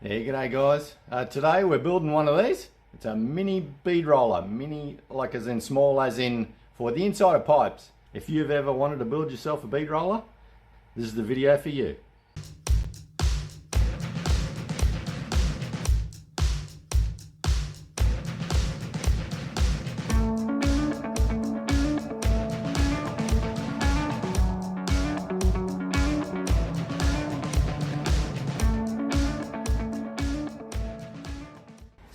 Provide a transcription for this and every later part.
Yeah, g'day guys. Today we're building one of these. It's a mini bead roller. Mini, like as in small, as in for the inside of pipes. If you've ever wanted to build yourself a bead roller, this is the video for you.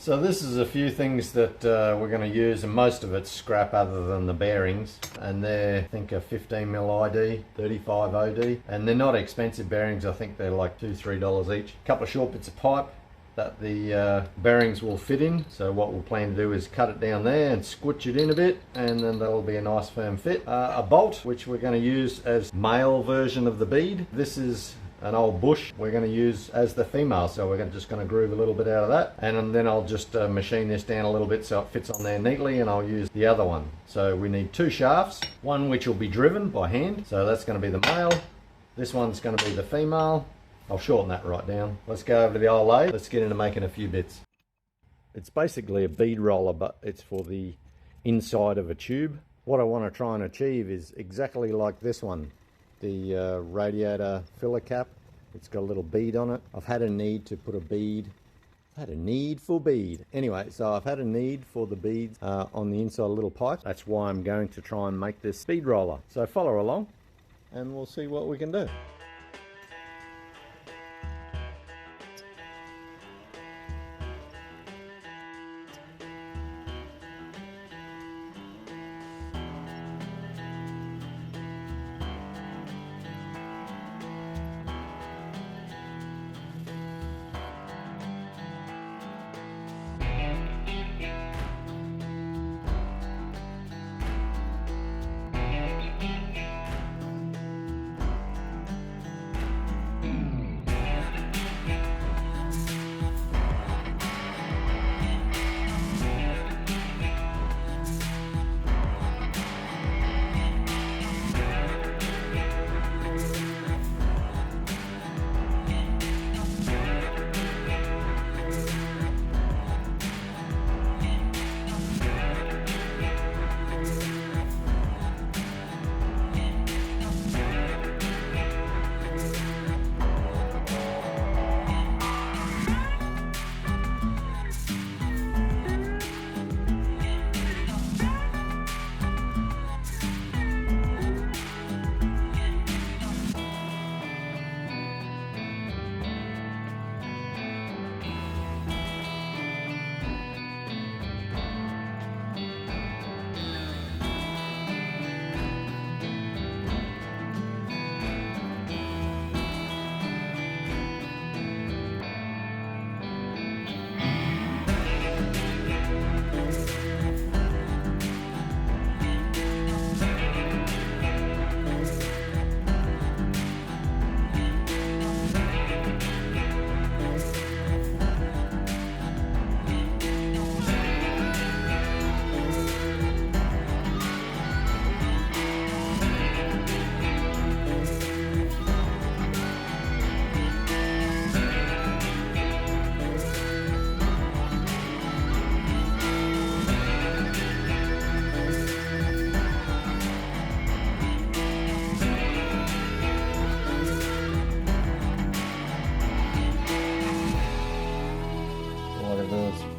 So this is a few things that we're going to use, and most of it's scrap other than the bearings, and they're I think a 15mm ID, 35 OD, and they're not expensive bearings. I think they're like $2-3 each. A couple of short bits of pipe that the bearings will fit in. So what we'll plan to do is cut it down there and squitch it in a bit, and then that'll be a nice firm fit. A bolt which we're going to use as male version of the bead. This is an old bush we're going to use as the female, so we're just going to groove a little bit out of that, and then I'll just machine this down a little bit so it fits on there neatly, and I'll use the other one. So we need two shafts, one which will be driven by hand, so that's going to be the male. This one's going to be the female. I'll shorten that right down. Let's go over to the old lathe. Let's get into making a few bits. It's basically a bead roller, but it's for the inside of a tube. What I want to try and achieve is exactly like this one, the radiator filler cap. It's got a little bead on it. I've had a need to put a bead. I've had a need for bead. Anyway, so I've had a need for the beads on the inside of little pipes. That's why I'm going to try and make this bead roller. So follow along and we'll see what we can do.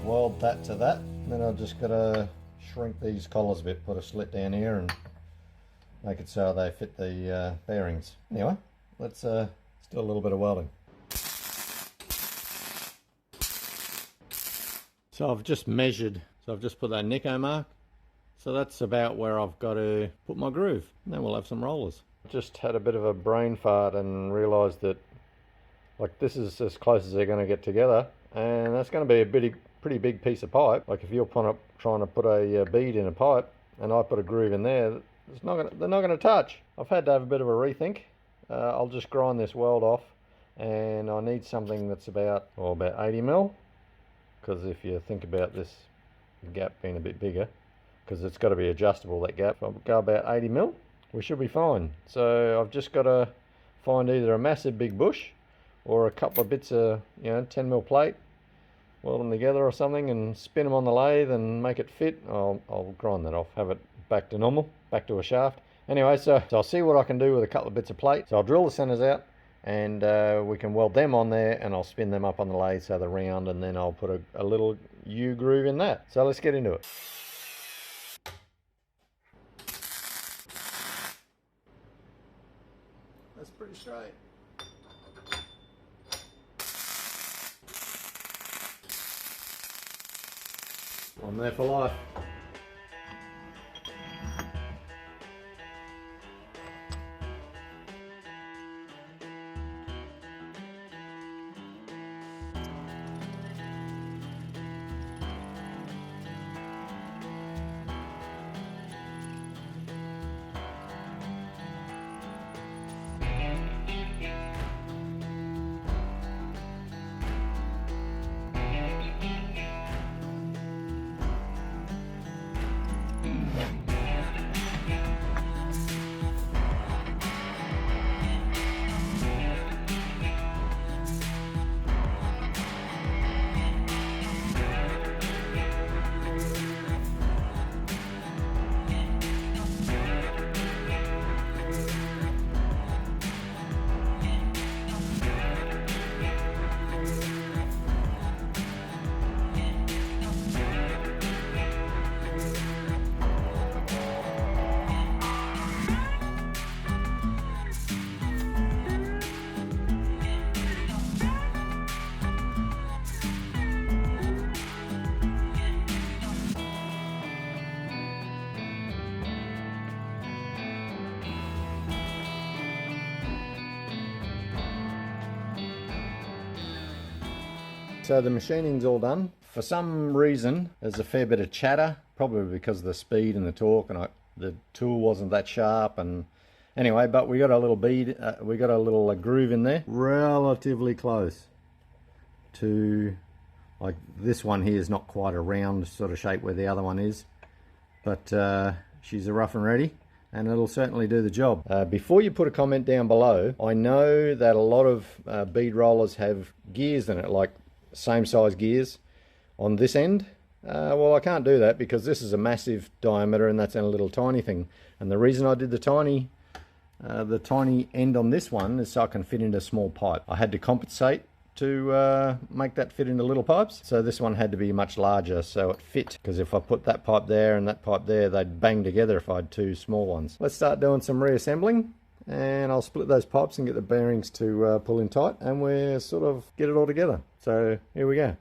Weld that to that, and then I've just got to shrink these collars a bit, put a slit down here and make it so they fit the bearings. Anyway, let's do a little bit of welding. So I've just measured, so I've just put that Nico mark, so that's about where I've got to put my groove, and then we'll have some rollers. Just had a bit of a brain fart and realised that like this is as close as they're going to get together, and that's going to be a pretty big piece of pipe. Like if you're trying to put a bead in a pipe and I put a groove in there, they're not going to touch. I've had to have a bit of a rethink. I'll just grind this weld off, and I need something that's about 80mm, because if you think about this gap being a bit bigger, because it's got to be adjustable, that gap. I'll go about 80mm, we should be fine. So I've just got to find either a massive big bush or a couple of bits of 10mm plate, weld them together or something and spin them on the lathe and make it fit. I'll grind that off, have it back to normal, back to a shaft. Anyway, so I'll see what I can do with a couple of bits of plate. So I'll drill the centers out and we can weld them on there, and I'll spin them up on the lathe so they're round, and then I'll put a little U groove in that. So let's get into it. That's pretty straight. I'm there for life. So the machining's all done. For some reason, there's a fair bit of chatter, probably because of the speed and the torque, and the tool wasn't that sharp. And anyway, but we got a little bead, we got a little groove in there, relatively close to, like this one here is not quite a round sort of shape where the other one is, but she's a rough and ready, and it'll certainly do the job. Before you put a comment down below, I know that a lot of bead rollers have gears in it, like same size gears on this end. Well, I can't do that because this is a massive diameter and that's in a little tiny thing. And the reason I did the tiny end on this one is so I can fit into a small pipe. I had to compensate to make that fit into little pipes, so this one had to be much larger so it fit, because if I put that pipe there and that pipe there, they'd bang together if I had two small ones. Let's start doing some reassembling, and I'll split those pipes and get the bearings to pull in tight, and we'll sort of get it all together. So here we go.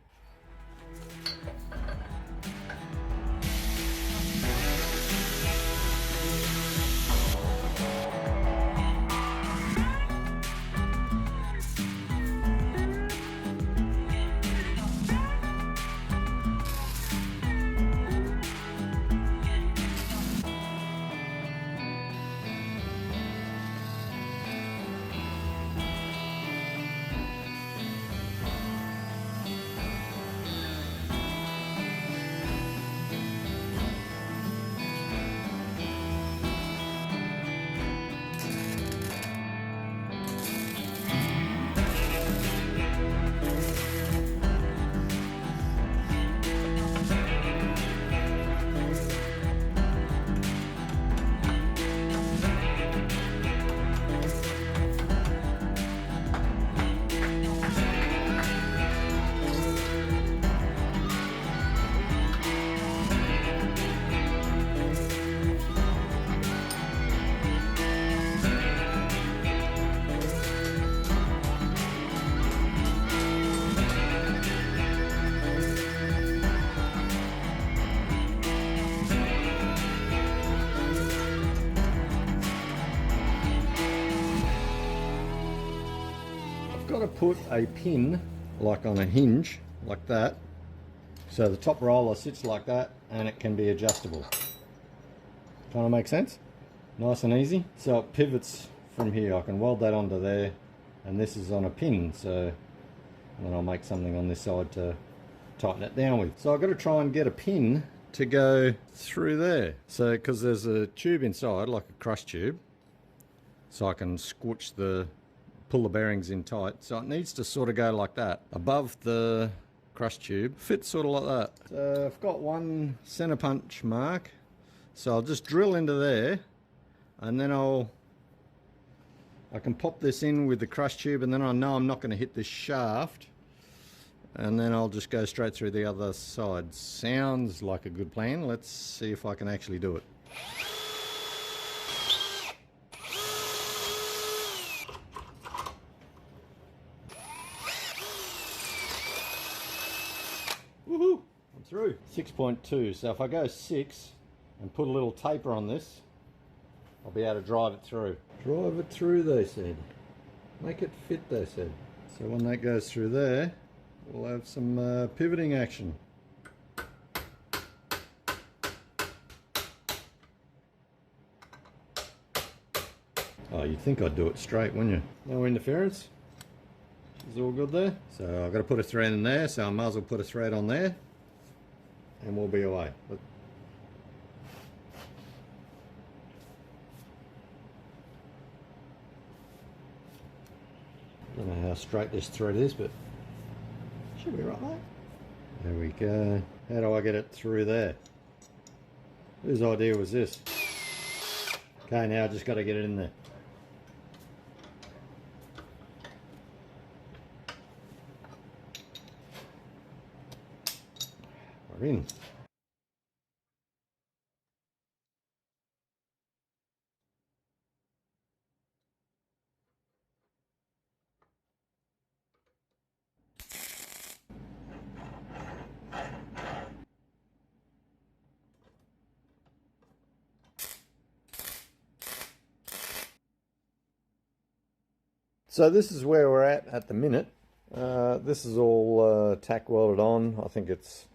Got to put a pin like on a hinge like that, so the top roller sits like that and it can be adjustable. Kind of makes sense? Nice and easy. So it pivots from here. I can weld that onto there, and this is on a pin, so then I'll make something on this side to tighten it down with. So I've got to try and get a pin to go through there, so because there's a tube inside, like a crush tube, so I can squoosh the pull the bearings in tight. So it needs to sort of go like that, above the crush tube. Fits sort of like that. So I've got one center punch mark. So I'll just drill into there, and then I can pop this in with the crush tube, and then I know I'm not going to hit this shaft. And then I'll just go straight through the other side. Sounds like a good plan. Let's see if I can actually do it. Woohoo! I'm through. 6.2. So if I go 6 and put a little taper on this, I'll be able to drive it through. Drive it through, they said. Make it fit, they said. So when that goes through there, we'll have some pivoting action. Oh, you'd think I'd do it straight, wouldn't you? No interference. Is all good there. So I've got to put a thread in there, so I might as well put a thread on there, and we'll be away. I don't know how straight this thread is, but should be right there. There we go. How do I get it through there? Whose idea was this? Okay, now I just got to get it in there. We're in. So this is where we're at the minute. This is all tack welded on. I think it's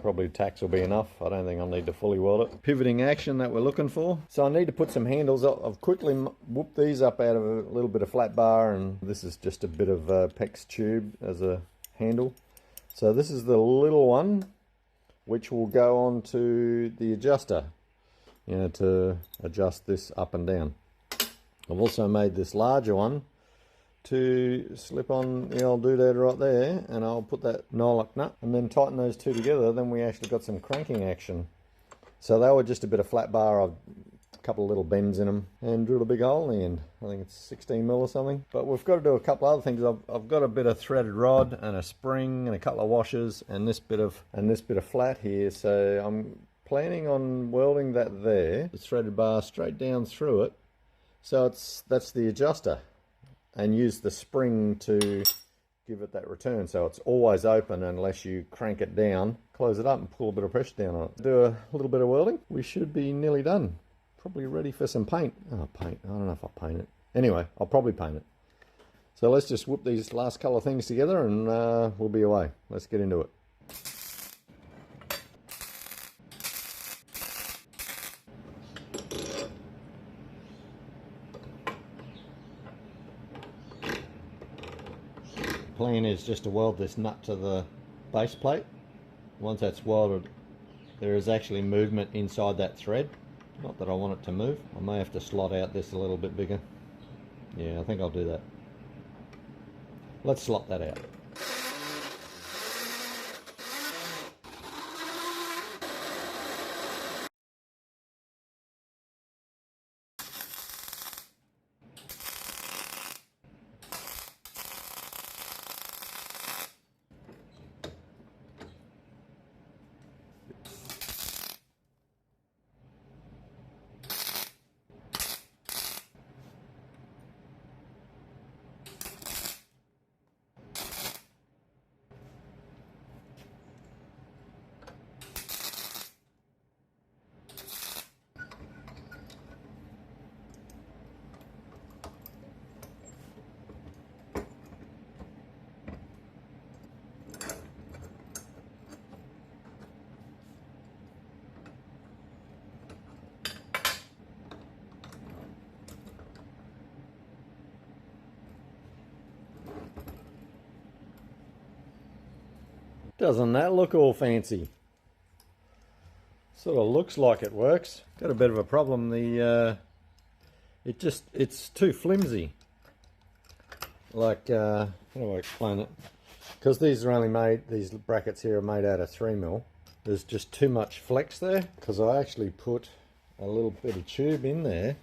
probably tacks will be enough. I don't think I'll need to fully weld it. Pivoting action that we're looking for. So I need to put some handles. I've quickly whooped these up out of a little bit of flat bar, and this is just a bit of PEX tube as a handle. So this is the little one, which will go on to the adjuster, you know, to adjust this up and down. I've also made this larger one to slip on the old doodad right there, and I'll put that nylock nut and then tighten those two together. Then we actually got some cranking action. So they were just a bit of flat bar. I've a couple of little bends in them and drilled a big hole in the end. I think it's 16 mil or something. But we've got to do a couple other things. I've got a bit of threaded rod and a spring and a couple of washers and this bit of flat here. So I'm planning on welding that there, the threaded bar straight down through it. So that's the adjuster, and use the spring to give it that return, so it's always open unless you crank it down, close it up and pull a bit of pressure down on it. Do a little bit of welding. We should be nearly done. Probably ready for some paint. Oh, paint. I don't know if I'll paint it. Anyway, I'll probably paint it. So let's just whoop these last couple of things together and we'll be away. Let's get into it. Plan is just to weld this nut to the base plate. Once that's welded, there is actually movement inside that thread. Not that I want it to move. I may have to slot out this a little bit bigger. Yeah, I think I'll do that. Let's slot that out. Doesn't that look all fancy? Sort of looks like it works. Got a bit of a problem. It's too flimsy. like, how do I explain it? Because these are only made, these brackets here are made out of 3mm. There's just too much flex there, because I actually put a little bit of tube in there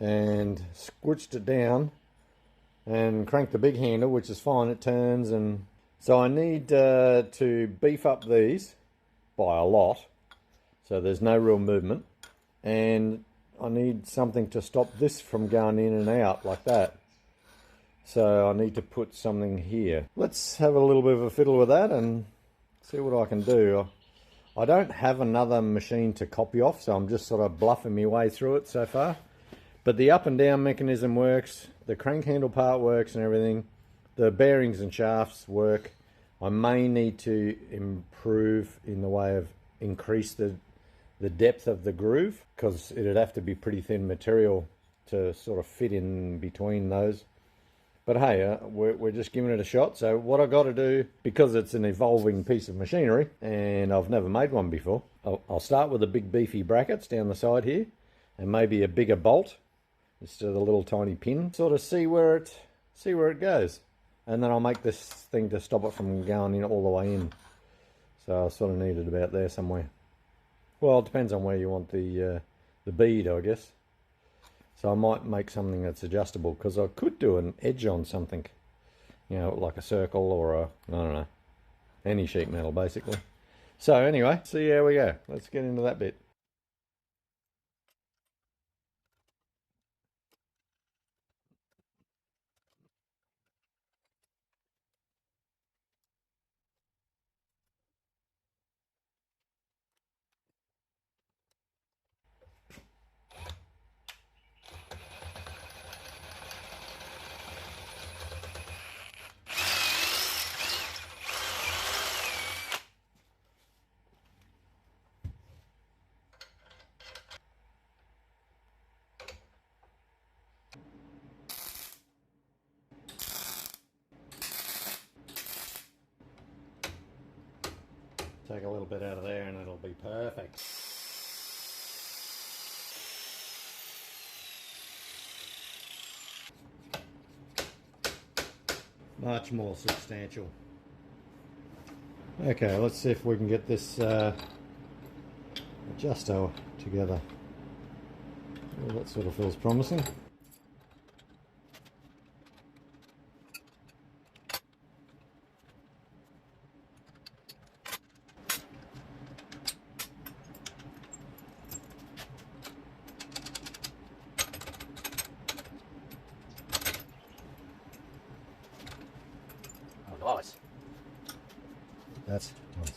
and squished it down and cranked the big handle, which is fine, it turns. And so I need to beef up these by a lot, so there's no real movement, and I need something to stop this from going in and out like that. So I need to put something here. Let's have a little bit of a fiddle with that and see what I can do. I don't have another machine to copy off, so I'm just sort of bluffing my way through it so far. But the up and down mechanism works, the crank handle part works and everything. The bearings and shafts work. I may need to improve in the way of increase the depth of the groove, because it'd have to be pretty thin material to sort of fit in between those. But hey, we're just giving it a shot. So what I got to do, because it's an evolving piece of machinery and I've never made one before, I'll start with the big beefy brackets down the side here, and maybe a bigger bolt instead of the little tiny pin. Sort of see where it goes, and then I'll make this thing to stop it from going in all the way in. So I sort of need it about there somewhere. Well, it depends on where you want the bead, I guess. So I might make something that's adjustable, because I could do an edge on something, you know, like a circle or a, I don't know, any sheet metal basically. So anyway, see how we go. Let's get into that bit. Take a little bit out of there and it'll be perfect. Much more substantial. Okay, let's see if we can get this adjuster together. Well, that sort of feels promising. Oh, nice. That's nice.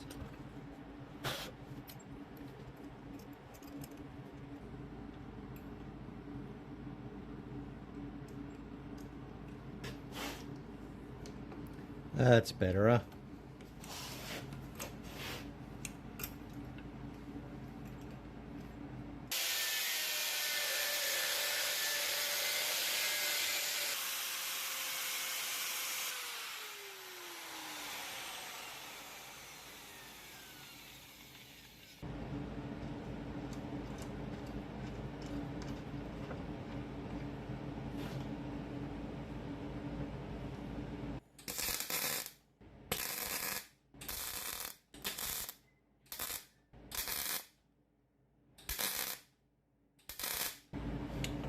That's better, huh?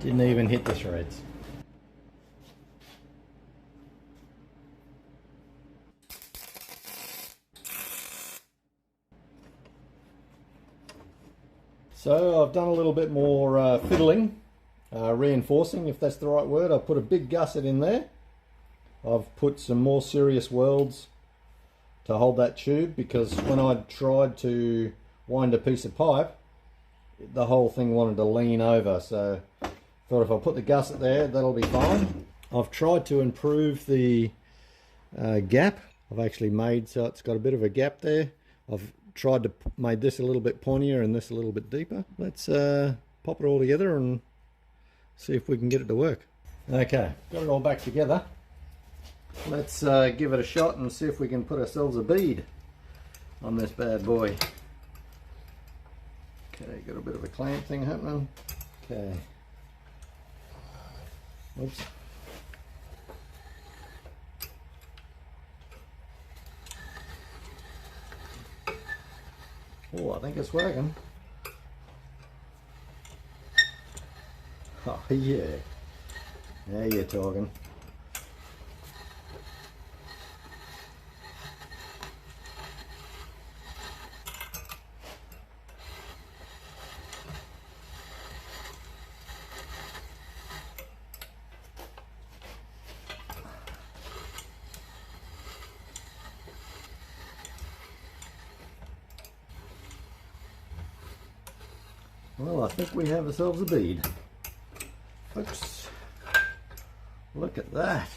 Didn't even hit the threads. So I've done a little bit more fiddling, reinforcing, if that's the right word. I've put a big gusset in there. I've put some more serious welds to hold that tube, because when I tried to wind a piece of pipe, the whole thing wanted to lean over. So I thought if I put the gusset there, that'll be fine. I've tried to improve the gap. I've actually made so it's got a bit of a gap there. I've tried to made this a little bit pointier and this a little bit deeper. Let's pop it all together and see if we can get it to work. Okay, got it all back together. Let's give it a shot and see if we can put ourselves a bead on this bad boy. Okay, got a bit of a clamp thing happening. Okay. Oops. Oh, I think it's working. Oh yeah, now you're talking. Well, I think we have ourselves a bead. Folks, look at that.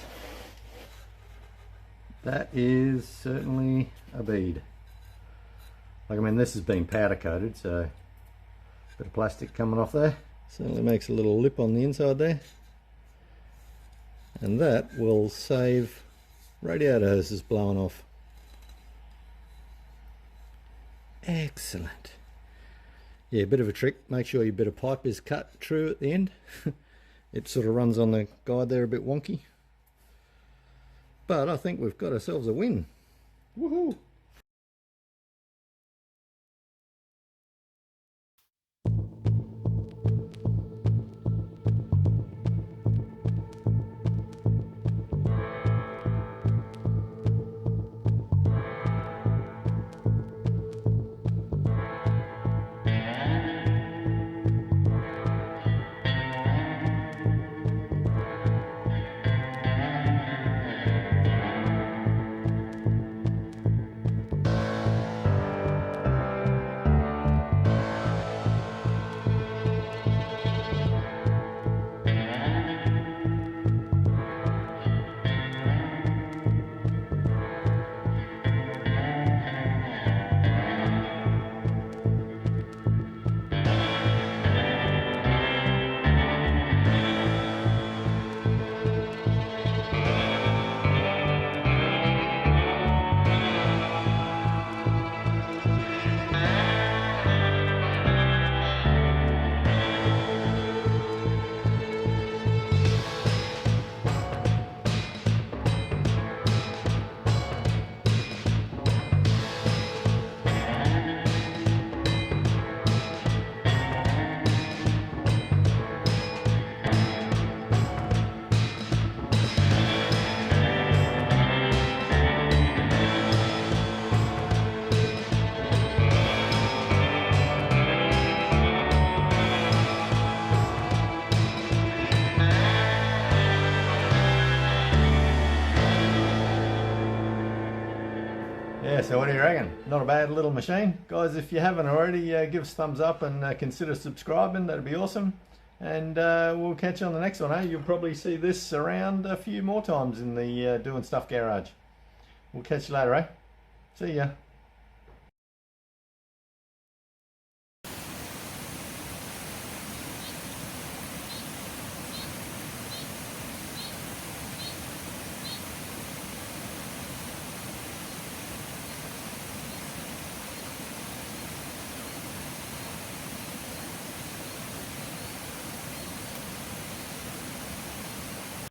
That is certainly a bead. Like, I mean, this has been powder coated, so a bit of plastic coming off there. Certainly makes a little lip on the inside there. And that will save radiator hoses blowing off. Excellent. Yeah, a bit of a trick. Make sure your bit of pipe is cut true at the end. It sort of runs on the guide there a bit wonky. But I think we've got ourselves a win. Woohoo! Yeah, so what do you reckon? Not a bad little machine. Guys, if you haven't already, give us a thumbs up and consider subscribing. That'd be awesome. And we'll catch you on the next one, eh? You'll probably see this around a few more times in the Doing Stuff garage. We'll catch you later, eh? See ya.